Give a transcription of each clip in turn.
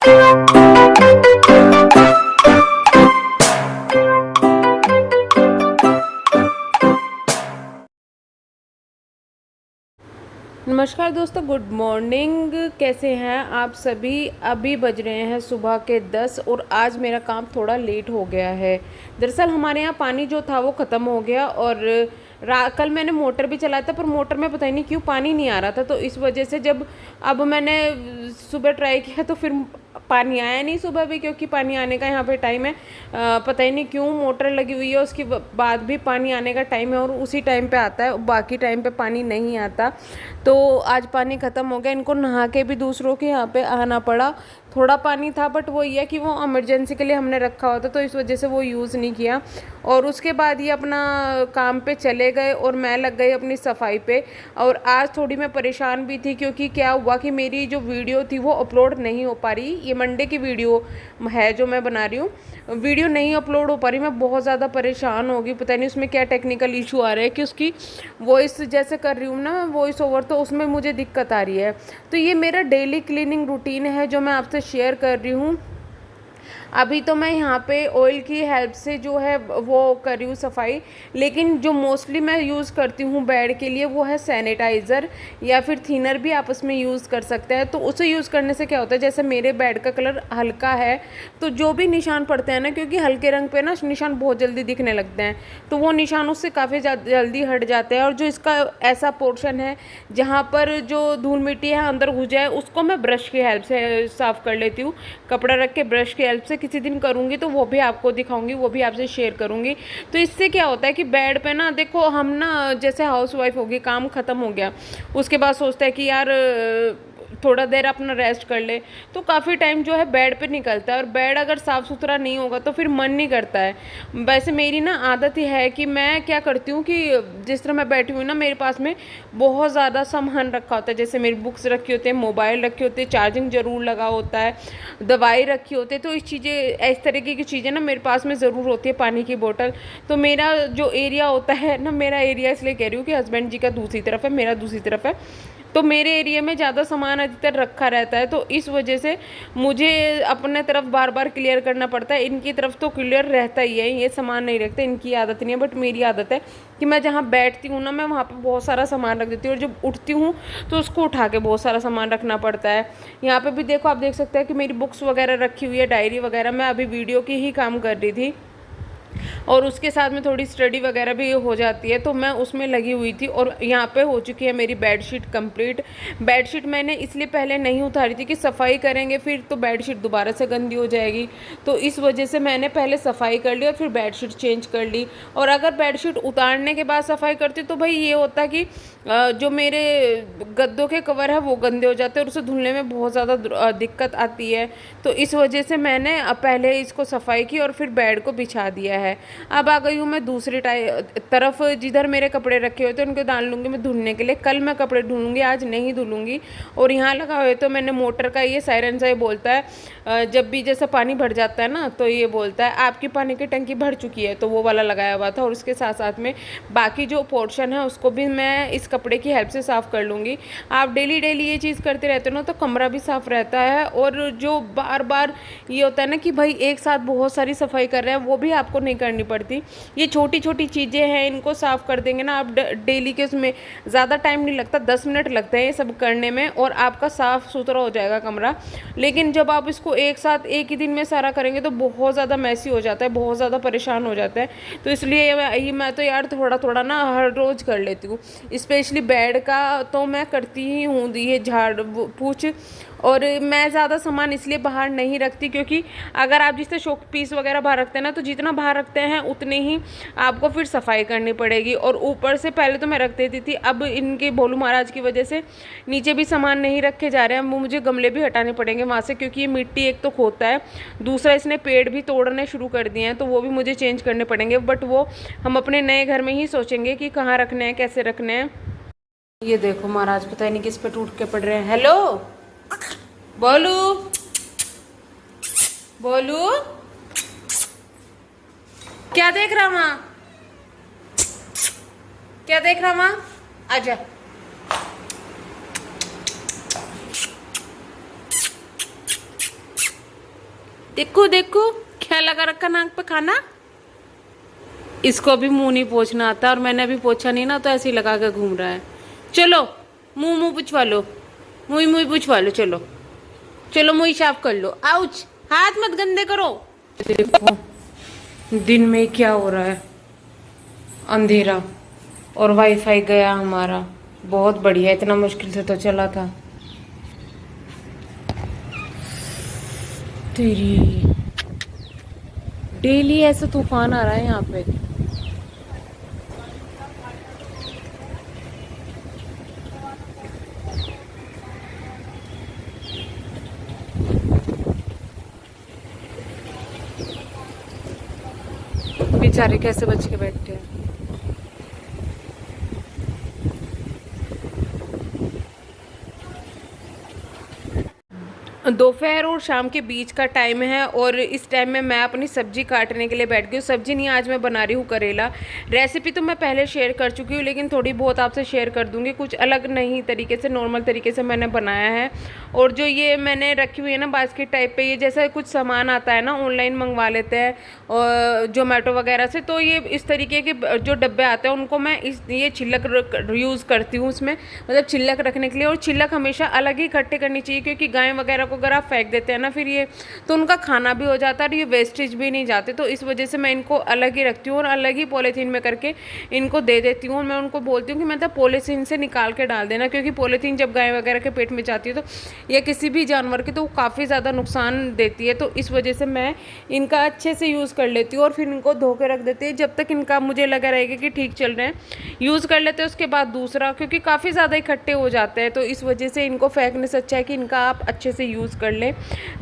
नमस्कार दोस्तों, good morning. कैसे हैं आप सभी। अभी बज रहे हैं सुबह के 10 और आज मेरा काम थोड़ा लेट हो गया है। दरअसल हमारे यहाँ पानी जो था वो ख़त्म हो गया और कल मैंने मोटर भी चलाया था, पर मोटर में पता ही नहीं क्यों पानी नहीं आ रहा था। तो इस वजह से जब अब मैंने सुबह ट्राई किया तो फिर पानी आया नहीं सुबह भी, क्योंकि पानी आने का यहाँ पे टाइम है। पता ही नहीं क्यों मोटर लगी हुई है, उसके बाद भी पानी आने का टाइम है और उसी टाइम पे आता है, बाकी टाइम पे पानी नहीं आता। तो आज पानी ख़त्म हो गया, इनको नहा के भी दूसरों के यहाँ पे आना पड़ा। थोड़ा पानी था, बट वो ये कि वो इमरजेंसी के लिए हमने रखा हुआ था, तो इस वजह से वो यूज़ नहीं किया। और उसके बाद ये अपना काम पे चले गए और मैं लग गई अपनी सफाई पे। और आज थोड़ी मैं परेशान भी थी, क्योंकि क्या हुआ कि मेरी जो वीडियो थी वो अपलोड नहीं हो पा रही। ये मंडे की वीडियो है जो मैं बना रही हूँ, वीडियो नहीं अपलोड हो पा रही। मैं बहुत ज़्यादा परेशान हो गई, पता नहीं उसमें क्या टेक्निकल इशू आ रहा है कि उसकी वॉइस जैसे कर रही हूँ ना वॉइस ओवर, तो उसमें मुझे दिक्कत आ रही है। तो ये मेरा डेली क्लीनिंग रूटीन है जो मैं आपसे शेयर कर रही हूँ। अभी तो मैं यहाँ पे ऑयल की हेल्प से जो है वो कर रही हूँ सफाई, लेकिन जो मोस्टली मैं यूज़ करती हूँ बेड के लिए वो है सैनिटाइज़र या फिर थिनर भी आपस में यूज़ कर सकते हैं। तो उसे यूज़ करने से क्या होता है, जैसे मेरे बेड का कलर हल्का है तो जो भी निशान पड़ते हैं ना, क्योंकि हल्के रंग पे ना निशान बहुत जल्दी दिखने लगते हैं, तो वो निशान उससे काफ़ी जल्दी हट जाते हैं। और जो इसका ऐसा पोर्शन है जहाँ पर जो धूल मिट्टी है अंदर घुस जाए, उसको मैं ब्रश की हेल्प से साफ़ कर लेती हूँ। कपड़ा रख के ब्रश की हेल्प से किसी दिन करूँगी तो वो भी आपको दिखाऊंगी, वो भी आपसे शेयर करूँगी। तो इससे क्या होता है कि बेड पे ना देखो, हम ना जैसे हाउसवाइफ होगी, काम ख़त्म हो गया, उसके बाद सोचता है कि यार थोड़ा देर अपना रेस्ट कर ले, तो काफ़ी टाइम जो है बेड पे निकलता है। और बेड अगर साफ़ सुथरा नहीं होगा तो फिर मन नहीं करता है। वैसे मेरी ना आदत ही है कि मैं क्या करती हूँ कि जिस तरह मैं बैठी हुई ना, मेरे पास में बहुत ज़्यादा सामान रखा होता है। जैसे मेरी बुक्स रखी होती है, मोबाइल रखे होते हैं, चार्जिंग ज़रूर लगा होता है, दवाई रखी होती है। तो इस चीज़ें, इस तरीके की चीज़ें ना मेरे पास में ज़रूर होती है, पानी की बोतल। तो मेरा जो एरिया होता है ना, मेरा एरिया इसलिए कह रही हूँ कि हस्बैंड जी का दूसरी तरफ है, मेरा दूसरी तरफ है, तो मेरे एरिया में ज़्यादा सामान अधिकतर रखा रहता है। तो इस वजह से मुझे अपने तरफ बार बार क्लियर करना पड़ता है। इनकी तरफ तो क्लियर रहता ही है, ये सामान नहीं रखते, इनकी आदत नहीं है। बट मेरी आदत है कि मैं जहाँ बैठती हूँ ना, मैं वहाँ पे बहुत सारा सामान रख देती हूँ, और जब उठती हूँ तो उसको उठा के बहुत सारा सामान रखना पड़ता है। यहाँ पे भी देखो, आप देख सकते हैं कि मेरी बुक्स वगैरह रखी हुई है, डायरी वगैरह। मैं अभी वीडियो की ही काम कर रही थी और उसके साथ में थोड़ी स्टडी वगैरह भी हो जाती है, तो मैं उसमें लगी हुई थी। और यहाँ पे हो चुकी है मेरी बेडशीट कंप्लीट। बेडशीट मैंने इसलिए पहले नहीं उतारी थी कि सफाई करेंगे फिर तो बेडशीट दोबारा से गंदी हो जाएगी, तो इस वजह से मैंने पहले सफाई कर ली और फिर बेडशीट चेंज कर ली। और अगर बेडशीट उतारने के बाद सफाई करती तो भाई ये होता कि जो मेरे गद्दों के कवर है वो गंदे हो जाते हैं और उसे धुलने में बहुत ज़्यादा दिक्कत आती है। तो इस वजह से मैंने पहले इसको सफाई की और फिर बेड को बिछा दिया है। अब आ गई हूँ मैं दूसरी तरफ, जिधर मेरे कपड़े रखे हुए थे उनको डाल लूँगी मैं धुलने के लिए। कल मैं कपड़े धुलूँगी, आज नहीं धुलूँगी। और यहाँ लगा हुआ है तो मैंने मोटर का ये सायरन सा ये बोलता है, जब भी जैसा पानी भर जाता है ना, तो ये बोलता है आपकी पानी की टंकी भर चुकी है, तो वो वाला लगाया हुआ था। और उसके साथ साथ में बाकी जो पोर्शन है उसको भी मैं इस कपड़े की हेल्प से साफ़ कर लूँगी। आप डेली डेली ये चीज़ करते रहते हो ना, तो कमरा भी साफ़ रहता है। और जो बार बार ये होता है ना कि भाई एक साथ बहुत सारी सफाई कर रहे हैं, वो भी आपको नहीं करनी पड़ती। ये छोटी छोटी चीज़ें हैं, इनको साफ़ कर देंगे ना आप डेली के, उसमें ज़्यादा टाइम नहीं लगता, 10 मिनट लगते हैं ये सब करने में और आपका साफ़ सुथरा हो जाएगा कमरा। लेकिन जब आप इसको एक साथ एक ही दिन में सारा करेंगे तो बहुत ज़्यादा मैसी हो जाता है, बहुत ज़्यादा परेशान हो जाता है। तो इसलिए मैं तो यार थोड़ा थोड़ा ना हर रोज़ कर लेती हूँ। स्पेशली बेड का तो मैं करती ही हूँ, ये झाड़ पूछ। और मैं ज़्यादा सामान इसलिए बाहर नहीं रखती, क्योंकि अगर आप जिससे शो पीस वगैरह बाहर रखते हैं ना, तो जितना बाहर रखते हैं उतने ही आपको फिर सफाई करनी पड़ेगी। और ऊपर से पहले तो मैं रख देती थी, अब इनके भोलू महाराज की वजह से नीचे भी सामान नहीं रखे जा रहे हैं। वो मुझे गमले भी हटाने पड़ेंगे वहाँ से, क्योंकि ये मिट्टी एक तो खोता है, दूसरा इसने पेड़ भी तोड़ने शुरू कर दिए हैं, तो वो भी मुझे चेंज करने पड़ेंगे। बट वो हम अपने नए घर में ही सोचेंगे कि कहाँ रखने हैं, कैसे रखने हैं। ये देखो महाराज पता नहीं किस पे टूट के पड़ रहे हैं। हेलो बोलू, बोलू क्या देख रहा माँ, क्या देख रहा माँ, आजा। देखो देखो क्या लगा रखा नाक पे खाना। इसको अभी मुंह नहीं पोंछना आता और मैंने अभी पोंछा नहीं ना, तो ऐसे ही लगा के घूम रहा है। चलो मुंह मुंह पुछवा लो, मुंह मुंह पुछवा लो, चलो चलो मुंह साफ कर लो। आउच, हाथ मत गंदे करो। देखो दिन में क्या हो रहा है, अंधेरा और वाईफाई गया हमारा। बहुत बढ़िया, इतना मुश्किल से तो चला था। तेरी डेली ऐसा तूफान आ रहा है यहाँ पे। बेचारे कैसे बच के बैठे हैं। दोपहर और शाम के बीच का टाइम है और इस टाइम में मैं अपनी सब्जी काटने के लिए बैठ गई हूँ। सब्जी नहीं, आज मैं बना रही हूँ करेला। रेसिपी तो मैं पहले शेयर कर चुकी हूँ, लेकिन थोड़ी बहुत आपसे शेयर कर दूँगी। कुछ अलग नहीं तरीके से, नॉर्मल तरीके से मैंने बनाया है। और जो ये मैंने रखी हुई है ना बास्केट टाइप पे, ये जैसा कुछ सामान आता है ना ऑनलाइन मंगवा लेते हैं और जोमेटो वगैरह से, तो ये इस तरीके के जो डब्बे आते हैं उनको मैं ये छिलक यूज़ करती हूँ उसमें, मतलब छिलक रखने के लिए। और छिलक हमेशा अलग ही इकट्ठे करनी चाहिए, क्योंकि गाय वगैरह को अगर आप फेंक देते हैं ना फिर ये, तो उनका खाना भी हो जाता है और ये वेस्टेज भी नहीं जाते। तो इस वजह से मैं इनको अलग ही रखती हूँ और अलग ही पॉलीथीन में करके इनको दे देती हूँ। मैं उनको बोलती हूँ कि मतलब पॉलीथीन से निकाल के डाल देना, क्योंकि पॉलीथीन जब गाय वगैरह के पेट में जाती है तो या किसी भी जानवर के, तो वो काफ़ी ज़्यादा नुकसान देती है। तो इस वजह से मैं इनका अच्छे से यूज़ कर लेती हूँ और फिर इनको धो के रख देती है जब तक इनका मुझे लगा रहेगा कि ठीक चल रहे हैं। यूज़ कर लेते हैं उसके बाद दूसरा, क्योंकि काफ़ी ज़्यादा इकट्ठे हो जाते हैं, तो इस वजह से इनको फेंकने से अच्छा है कि इनका आप अच्छे से यूज़ कर लें।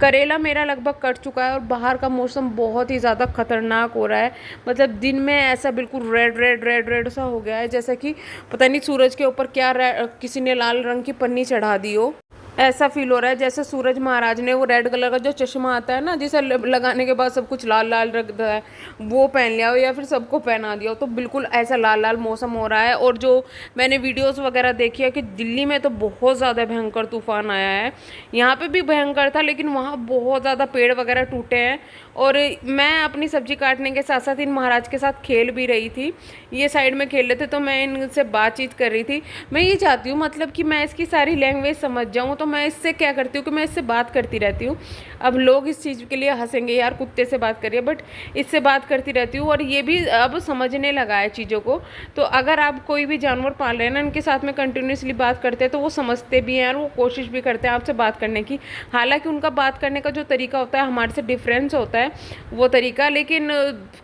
करेला मेरा लगभग कट चुका है और बाहर का मौसम बहुत ही ज़्यादा ख़तरनाक हो रहा है। मतलब दिन में ऐसा बिल्कुल रेड रेड रेड रेड सा हो गया है, जैसा कि पता नहीं सूरज के ऊपर क्या किसी ने लाल रंग की पन्नी चढ़ा दी हो। ऐसा फील हो रहा है जैसे सूरज महाराज ने वो रेड कलर का जो चश्मा आता है ना, जिसे लगाने के बाद सब कुछ लाल लाल रखता है, वो पहन लिया हो या फिर सबको पहना दिया हो। तो बिल्कुल ऐसा लाल लाल मौसम हो रहा है। और जो मैंने वीडियोस वगैरह देखी है कि दिल्ली में तो बहुत ज़्यादा भयंकर तूफान आया है। यहाँ पे भी भयंकर था, लेकिन वहाँ बहुत ज़्यादा पेड़ वगैरह टूटे हैं। और मैं अपनी सब्जी काटने के साथ साथ इन महाराज के साथ खेल भी रही थी। ये साइड में खेल रहे थे तो मैं इनसे बातचीत कर रही थी। मैं ये चाहती हूँ मतलब कि मैं इसकी सारी लैंग्वेज समझ जाऊँ, तो मैं इससे क्या करती हूँ कि मैं इससे बात करती रहती हूँ। अब लोग इस चीज़ के लिए हंसेंगे, यार कुत्ते से बात करिए, बट इससे बात करती रहती हूँ और ये भी अब समझने लगा है चीज़ों को। तो अगर आप कोई भी जानवर पाल रहे हैं ना, इनके साथ में कंटिन्यूसली बात करते हैं तो वो समझते भी हैं और वो कोशिश भी करते हैं आपसे बात करने की। हालांकि उनका बात करने का जो तरीका होता है हमारे से डिफरेंस होता है वो तरीका, लेकिन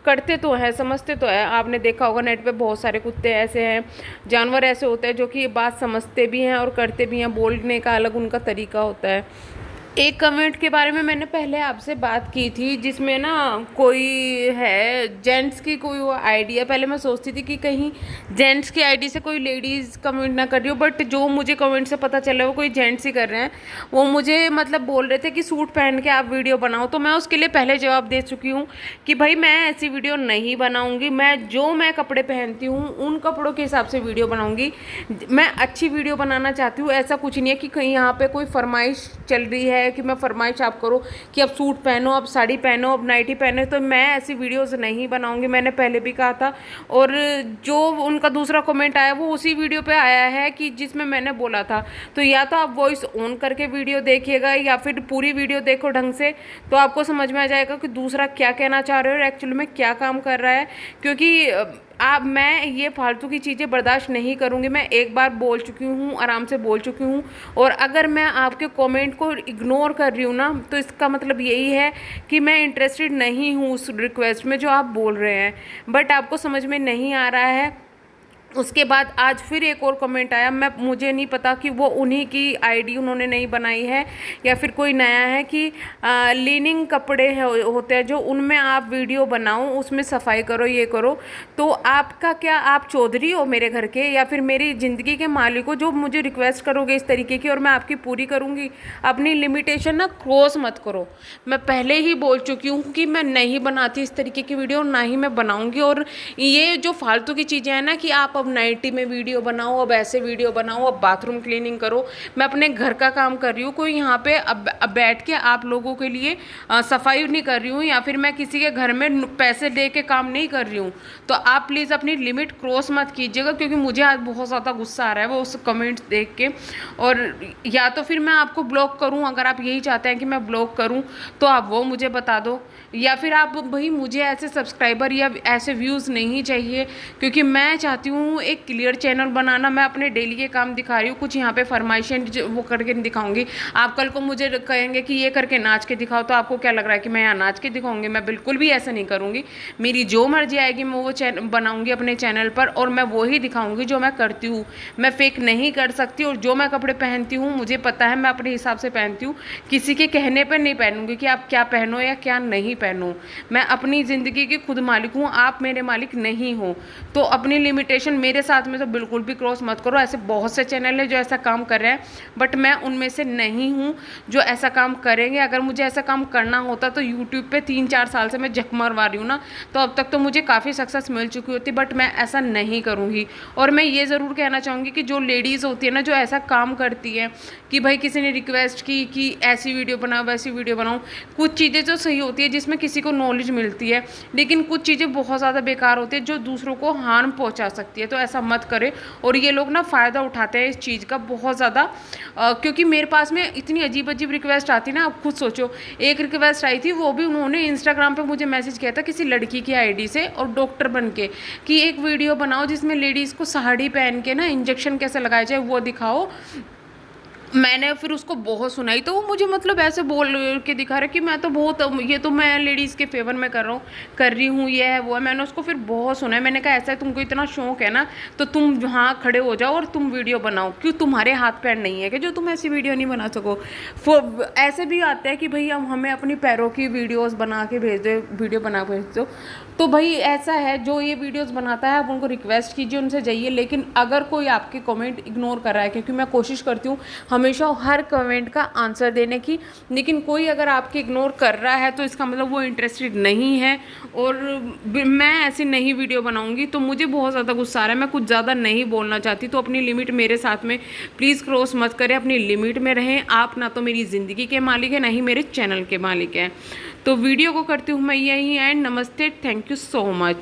करते तो है, समझते तो है। आपने देखा होगा नेट पे बहुत सारे कुत्ते ऐसे हैं, जानवर ऐसे होते हैं जो कि बात समझते भी हैं और करते भी हैं। बोलने का अलग उनका तरीका होता है। एक कमेंट के बारे में मैंने पहले आपसे बात की थी, जिसमें ना कोई है जेंट्स की कोई वो आईडी है। पहले मैं सोचती थी कि कहीं जेंट्स की आईडी से कोई लेडीज़ कमेंट ना कर रही हो, बट जो मुझे कमेंट से पता चला वो कोई जेंट्स ही कर रहे हैं। वो मुझे मतलब बोल रहे थे कि सूट पहन के आप वीडियो बनाओ, तो मैं उसके लिए पहले जवाब दे चुकी हूँ कि भाई मैं ऐसी वीडियो नहीं बनाऊँगी। मैं कपड़े पहनती हूँ उन कपड़ों के हिसाब से वीडियो बनाऊँगी। मैं अच्छी वीडियो बनाना चाहती हूँ। ऐसा कुछ नहीं है कि कहीं यहाँ पर कोई फरमाइश चल रही है कि मैं फरमाइश आप करो कि अब सूट पहनो, अब साड़ी पहनो, अब नाइटी पहनो, तो मैं ऐसी वीडियोस नहीं बनाऊंगी। मैंने पहले भी कहा था। और जो उनका दूसरा कमेंट आया वो उसी वीडियो पे आया है कि जिसमें मैंने बोला था। तो या तो आप वॉइस ऑन करके वीडियो देखिएगा या फिर पूरी वीडियो देखो ढंग से, तो आपको समझ में आ जाएगा कि दूसरा क्या कहना चाह रहे हो और एक्चुअली में क्या काम कर रहा है। क्योंकि मैं ये फालतू की चीज़ें बर्दाश्त नहीं करूँगी। मैं एक बार बोल चुकी हूँ, आराम से बोल चुकी हूँ। और अगर मैं आपके कमेंट को इग्नोर कर रही हूँ ना, तो इसका मतलब यही है कि मैं इंटरेस्टेड नहीं हूँ उस रिक्वेस्ट में जो आप बोल रहे हैं, बट आपको समझ में नहीं आ रहा है। उसके बाद आज फिर एक और कमेंट आया। मुझे नहीं पता कि वो उन्हीं की आईडी उन्होंने नहीं बनाई है या फिर कोई नया है कि लीनिंग कपड़े होते हैं जो, उनमें आप वीडियो बनाओ, उसमें सफाई करो, ये करो। तो आपका क्या, आप चौधरी हो मेरे घर के या फिर मेरी ज़िंदगी के मालिक हो जो मुझे रिक्वेस्ट करोगे इस तरीके की और मैं आपकी पूरी करूँगी? अपनी लिमिटेशन ना क्रॉस मत करो। मैं पहले ही बोल चुकी हूँ कि मैं नहीं बनाती इस तरीके की वीडियो, ना ही मैं बनाऊँगी। और ये जो फालतू की चीज़ें हैं ना कि आप अब नाइटी में वीडियो बनाओ, अब ऐसे वीडियो बनाओ, अब बाथरूम क्लीनिंग करो। मैं अपने घर का काम कर रही हूँ, कोई यहाँ पे अब बैठ के आप लोगों के लिए सफाई नहीं कर रही हूँ, या फिर मैं किसी के घर में पैसे दे के काम नहीं कर रही हूँ। तो आप प्लीज़ अपनी लिमिट क्रॉस मत कीजिएगा, क्योंकि मुझे आज बहुत ज़्यादा गुस्सा आ रहा है वो उस कमेंट्स देख के। और या तो फिर मैं आपको ब्लॉक करूँ, अगर आप यही चाहते हैं कि मैं ब्लॉक करूँ तो आप वो मुझे बता दो, या फिर आप भाई मुझे ऐसे सब्सक्राइबर या ऐसे व्यूज़ नहीं चाहिए, क्योंकि मैं चाहती हूँ एक क्लियर चैनल बनाना। मैं अपने डेली के काम दिखा रही हूँ, कुछ यहाँ पे फरमाइशें वो करके नहीं दिखाऊंगी। आप कल को मुझे कहेंगे कि ये करके नाच के दिखाओ, तो आपको क्या लग रहा है कि मैं यहाँ नाच के दिखाऊंगी? मैं बिल्कुल भी ऐसा नहीं करूँगी। मेरी जो मर्जी आएगी मैं वो चैनल बनाऊँगी अपने चैनल पर, और मैं वो ही दिखाऊँगी जो मैं करती हूँ। मैं फेक नहीं कर सकती, और जो मैं कपड़े पहनती हूँ मुझे पता है, मैं अपने हिसाब से पहनती हूँ। किसी के कहने पर नहीं पहनूंगी कि आप क्या पहनो या क्या नहीं पहनो। मैं अपनी ज़िंदगी की खुद मालिक हूँ, आप मेरे मालिक नहीं हो। तो अपनी लिमिटेशन मेरे साथ में तो बिल्कुल भी क्रॉस मत करो। ऐसे बहुत से चैनल हैं जो ऐसा काम कर रहे हैं, बट मैं उनमें से नहीं हूँ जो ऐसा काम करेंगे। अगर मुझे ऐसा काम करना होता तो यूट्यूब पे 3-4 साल से मैं झक मरवा रही हूँ ना, तो अब तक तो मुझे काफ़ी सक्सेस मिल चुकी होती, बट मैं ऐसा नहीं करूँगी। और मैं ये ज़रूर कहना चाहूँगी कि जो लेडीज़ होती है ना, जो ऐसा काम करती है कि भाई किसी ने रिक्वेस्ट की कि ऐसी वीडियो बनाओ वैसी वीडियो बनाओ, कुछ चीज़ें तो सही होती है जिसमें किसी को नॉलेज मिलती है, लेकिन कुछ चीज़ें बहुत ज़्यादा बेकार होती है जो दूसरों को हार्म पहुंचा सकती है। तो ऐसा मत करें। और ये लोग ना फ़ायदा उठाते हैं इस चीज़ का बहुत ज़्यादा, क्योंकि मेरे पास में इतनी अजीब अजीब रिक्वेस्ट आती ना। आप खुद सोचो, एक रिक्वेस्ट आई थी, वो भी उन्होंने इंस्टाग्राम पे मुझे मैसेज किया था किसी लड़की की आईडी से, और डॉक्टर बन के, कि एक वीडियो बनाओ जिसमें लेडीज़ को साड़ी पहन के ना इंजेक्शन कैसे लगाया जाए वो दिखाओ। मैंने फिर उसको बहुत सुनाई, तो वो मुझे मतलब ऐसे बोल के दिखा रहा कि मैं तो बहुत, ये तो मैं लेडीज़ के फेवर में कर रही हूँ, ये है वो है। मैंने उसको फिर बहुत सुना है। मैंने कहा ऐसा है, तुमको इतना शौक है ना तो तुम वहाँ खड़े हो जाओ और तुम वीडियो बनाओ। क्यों तुम्हारे हाथ पैर नहीं है कि जो तुम ऐसी वीडियो नहीं बना सको? ऐसे भी आता है कि भाई हमें अपनी पैरों की वीडियोज़ बना के भेज दो, वीडियो बना भेज दो। तो भाई ऐसा है, जो ये वीडियोज़ बनाता है आप उनको रिक्वेस्ट कीजिए, उनसे जाइए। लेकिन अगर कोई आपके कमेंट इग्नोर कर रहा है, क्योंकि मैं कोशिश करती हूँ हमेशा हर कमेंट का आंसर देने की, लेकिन कोई अगर आपके इग्नोर कर रहा है तो इसका मतलब वो इंटरेस्टेड नहीं है, और मैं ऐसी नहीं वीडियो बनाऊंगी। तो मुझे बहुत ज़्यादा गुस्सा आ रहा है, मैं कुछ ज़्यादा नहीं बोलना चाहती। तो अपनी लिमिट मेरे साथ में प्लीज़ क्रॉस मत करें, अपनी लिमिट में रहें। आप ना तो मेरी ज़िंदगी के मालिक हैं, ना ही मेरे चैनल के मालिक हैं। तो वीडियो को करती हूँ मैं यही एंड। नमस्ते, थैंक यू सो मच।